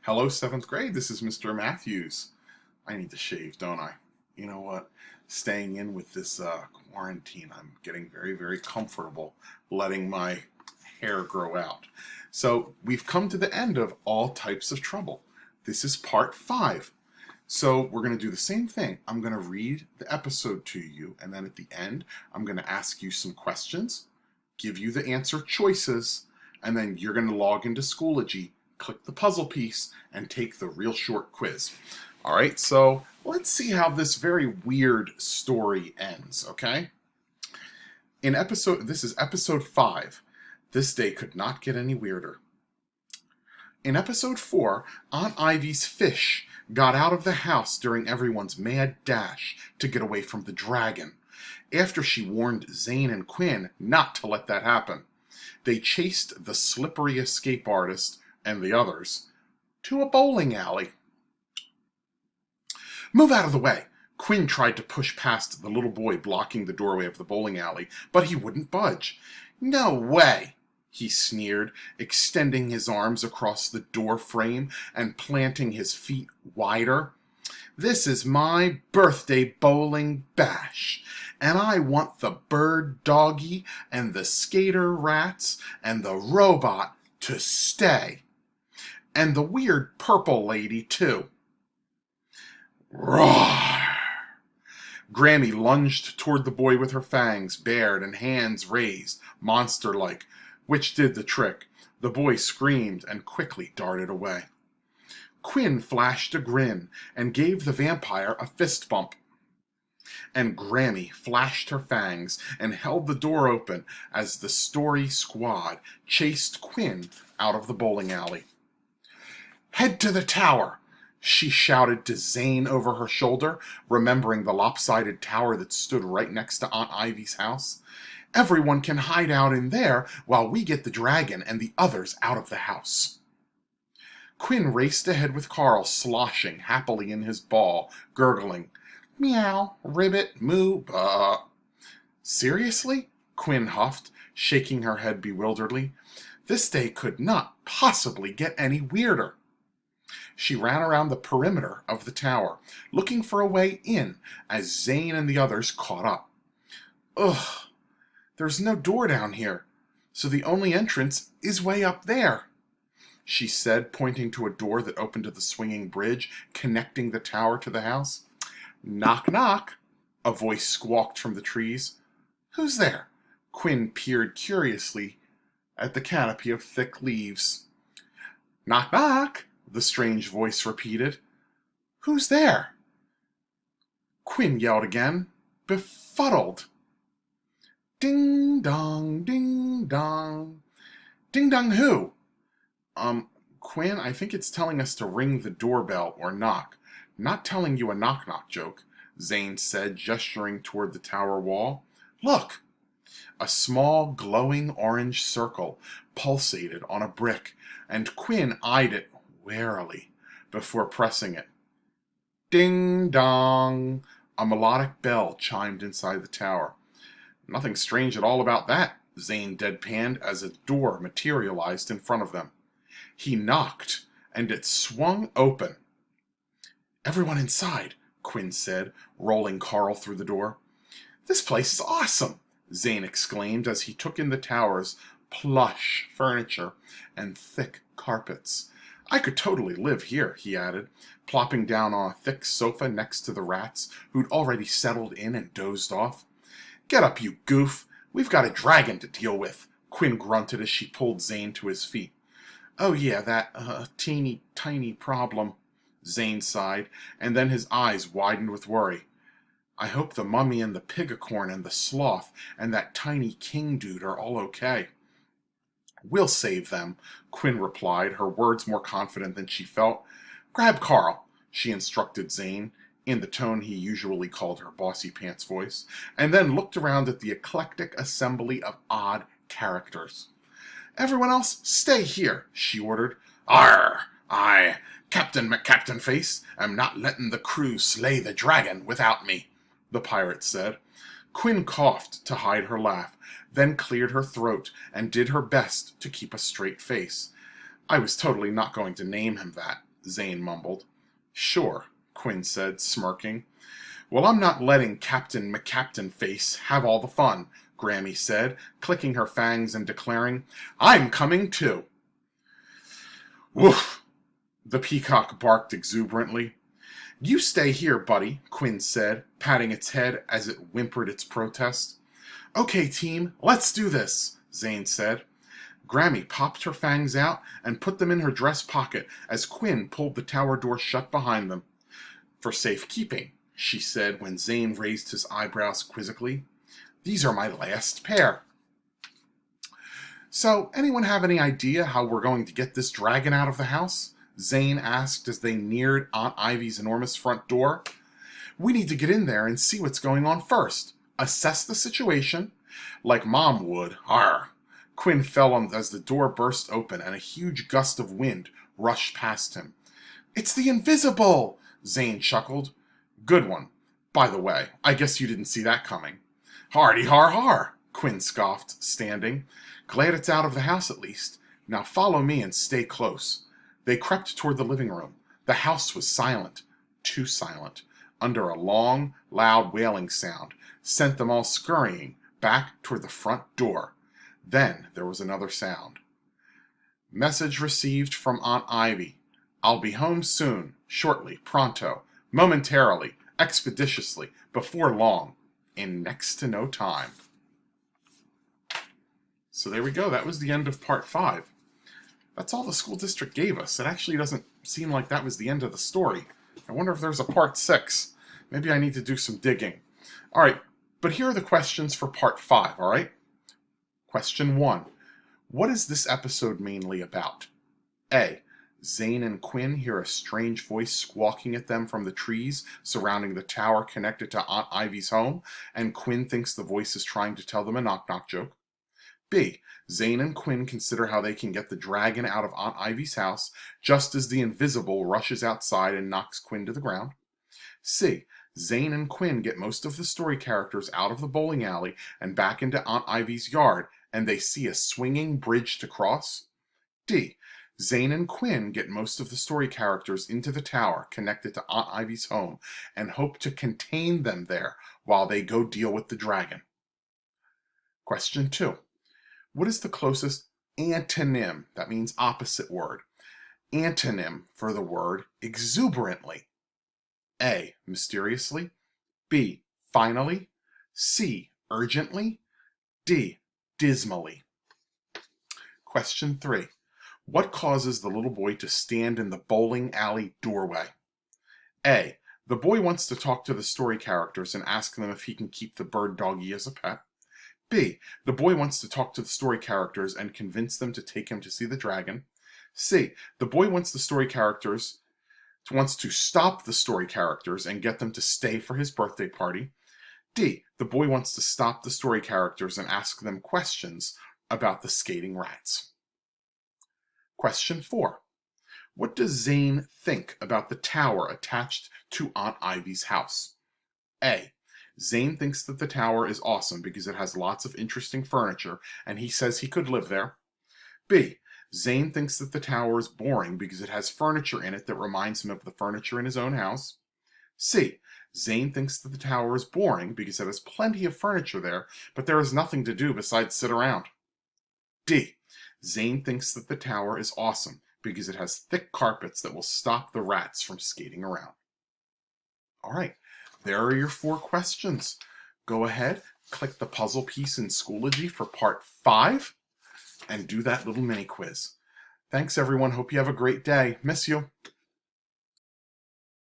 Hello, seventh grade. This is Mr. Matthews. I need to shave, don't I? You know what? Staying in with this quarantine, I'm getting very, very comfortable letting my hair grow out. So we've come to the end of All Types of Trouble. This is part 5. So we're going to do the same thing. I'm going to read the episode to you, and then at the end, I'm going to ask you some questions, give you the answer choices, and then you're going to log into Schoology, click the puzzle piece, and take the real short quiz. All right, so let's see how this very weird story ends, okay? This is episode 5. This day could not get any weirder. In episode 4, Aunt Ivy's fish got out of the house during everyone's mad dash to get away from the dragon, after she warned Zane and Quinn not to let that happen. They chased the slippery escape artist and the others to a bowling alley. "Move out of the way!" Quinn tried to push past the little boy blocking the doorway of the bowling alley, but he wouldn't budge. "No way!" he sneered, extending his arms across the door frame and planting his feet wider. "This is my birthday bowling bash, and I want the bird doggy and the skater rats and the robot to stay. And the weird purple lady, too." Roar! Grammy lunged toward the boy with her fangs bared and hands raised, monster-like, which did the trick. The boy screamed and quickly darted away. Quinn flashed a grin and gave the vampire a fist bump. And Grammy flashed her fangs and held the door open as the Story Squad chased Quinn out of the bowling alley. "Head to the tower!" she shouted to Zane over her shoulder, remembering the lopsided tower that stood right next to Aunt Ivy's house. "Everyone can hide out in there while we get the dragon and the others out of the house." Quinn raced ahead with Carl sloshing happily in his ball, gurgling, "Meow, ribbit, moo, bah." "Seriously?" Quinn huffed, shaking her head bewilderedly. This day could not possibly get any weirder. She ran around the perimeter of the tower, looking for a way in as Zane and the others caught up. "Ugh, there's no door down here, so the only entrance is way up there," she said, pointing to a door that opened to the swinging bridge connecting the tower to the house. "Knock, knock," a voice squawked from the trees. "Who's there?" Quinn peered curiously at the canopy of thick leaves. "Knock, knock," the strange voice repeated. "Who's there?" Quinn yelled again, befuddled. "Ding dong, ding dong." "Ding dong who?" Quinn, I think it's telling us to ring the doorbell or knock. Not telling you a knock-knock joke," Zane said, gesturing toward the tower wall. "Look!" A small, glowing orange circle pulsated on a brick, and Quinn eyed it warily before pressing it. Ding dong! A melodic bell chimed inside the tower. "Nothing strange at all about that," Zane deadpanned as a door materialized in front of them. He knocked, and it swung open. "Everyone inside," Quinn said, rolling Carl through the door. "This place is awesome!" Zane exclaimed as he took in the tower's plush furniture and thick carpets. "I could totally live here," he added, plopping down on a thick sofa next to the rats, who'd already settled in and dozed off. "Get up, you goof! We've got a dragon to deal with," Quinn grunted as she pulled Zane to his feet. "Oh yeah, that, teeny tiny problem," Zane sighed, and then his eyes widened with worry. "I hope the mummy and the pigacorn and the sloth and that tiny king dude are all okay." "We'll save them," Quinn replied, her words more confident than she felt. "Grab Carl," she instructed Zane, in the tone he usually called her bossy pants voice, and then looked around at the eclectic assembly of odd characters. "Everyone else, stay here," she ordered. "Arr! I, Captain McCaptainface, am not letting the crew slay the dragon without me," the pirate said. Quinn coughed to hide her laugh, then cleared her throat and did her best to keep a straight face. "I was totally not going to name him that," Zane mumbled. Sure, Quinn said, smirking. Well, I'm not letting Captain McCaptain-Face have all the fun, Grammy said, clicking her fangs and declaring, I'm coming too. Woof! The peacock barked exuberantly. You stay here, buddy, Quinn said, patting its head as it whimpered its protest. Okay, team, let's do this, Zane said. Grammy popped her fangs out and put them in her dress pocket as Quinn pulled the tower door shut behind them. For safekeeping, she said when Zane raised his eyebrows quizzically. These are my last pair. So, anyone have any idea how we're going to get this dragon out of the house? Zane asked as they neared Aunt Ivy's enormous front door. We need to get in there and see what's going on first. Assess the situation. Like Mom would. Arr! Quinn fell on as the door burst open and a huge gust of wind rushed past him. It's the Invisible! Zane chuckled. Good one. By the way, I guess you didn't see that coming. Hardy har har, Quinn scoffed, standing. Glad it's out of the house at least. Now follow me and stay close. They crept toward the living room. The house was silent. Too silent. Under a long, loud wailing sound sent them all scurrying back toward the front door. Then there was another sound. Message received from Aunt Ivy. I'll be home soon, shortly, pronto, momentarily, expeditiously, before long, in next to no time. So there we go. That was the end of part 5. That's all the school district gave us. It actually doesn't seem like that was the end of the story. I wonder if there's a part 6. Maybe I need to do some digging. All right, but here are the questions for part 5, all right? Question 1. What is this episode mainly about? A. Zane and Quinn hear a strange voice squawking at them from the trees surrounding the tower connected to Aunt Ivy's home, and Quinn thinks the voice is trying to tell them a knock-knock joke. B. Zane and Quinn consider how they can get the dragon out of Aunt Ivy's house, just as the Invisible rushes outside and knocks Quinn to the ground. C. Zane and Quinn get most of the story characters out of the bowling alley and back into Aunt Ivy's yard, and they see a swinging bridge to cross. D. Zane and Quinn get most of the story characters into the tower connected to Aunt Ivy's home and hope to contain them there while they go deal with the dragon. Question 2. What is the closest antonym, that means opposite word, antonym for the word exuberantly? A. Mysteriously. B. Finally. C. Urgently. D. Dismally. Question 3. What causes the little boy to stand in the bowling alley doorway? A. The boy wants to talk to the story characters and ask them if he can keep the bird doggy as a pet. B. The boy wants to talk to the story characters and convince them to take him to see the dragon. C. The boy wants to stop the story characters and get them to stay for his birthday party. D. The boy wants to stop the story characters and ask them questions about the skating rats. Question 4. What does Zane think about the tower attached to Aunt Ivy's house? A. Zane thinks that the tower is awesome because it has lots of interesting furniture, and he says he could live there. B. Zane thinks that the tower is boring because it has furniture in it that reminds him of the furniture in his own house. C. Zane thinks that the tower is boring because it has plenty of furniture there, but there is nothing to do besides sit around. D. Zane thinks that the tower is awesome because it has thick carpets that will stop the rats from skating around. All right. There are your 4 questions. Go ahead, click the puzzle piece in Schoology for part 5, and do that little mini quiz. Thanks, everyone. Hope you have a great day. Miss you.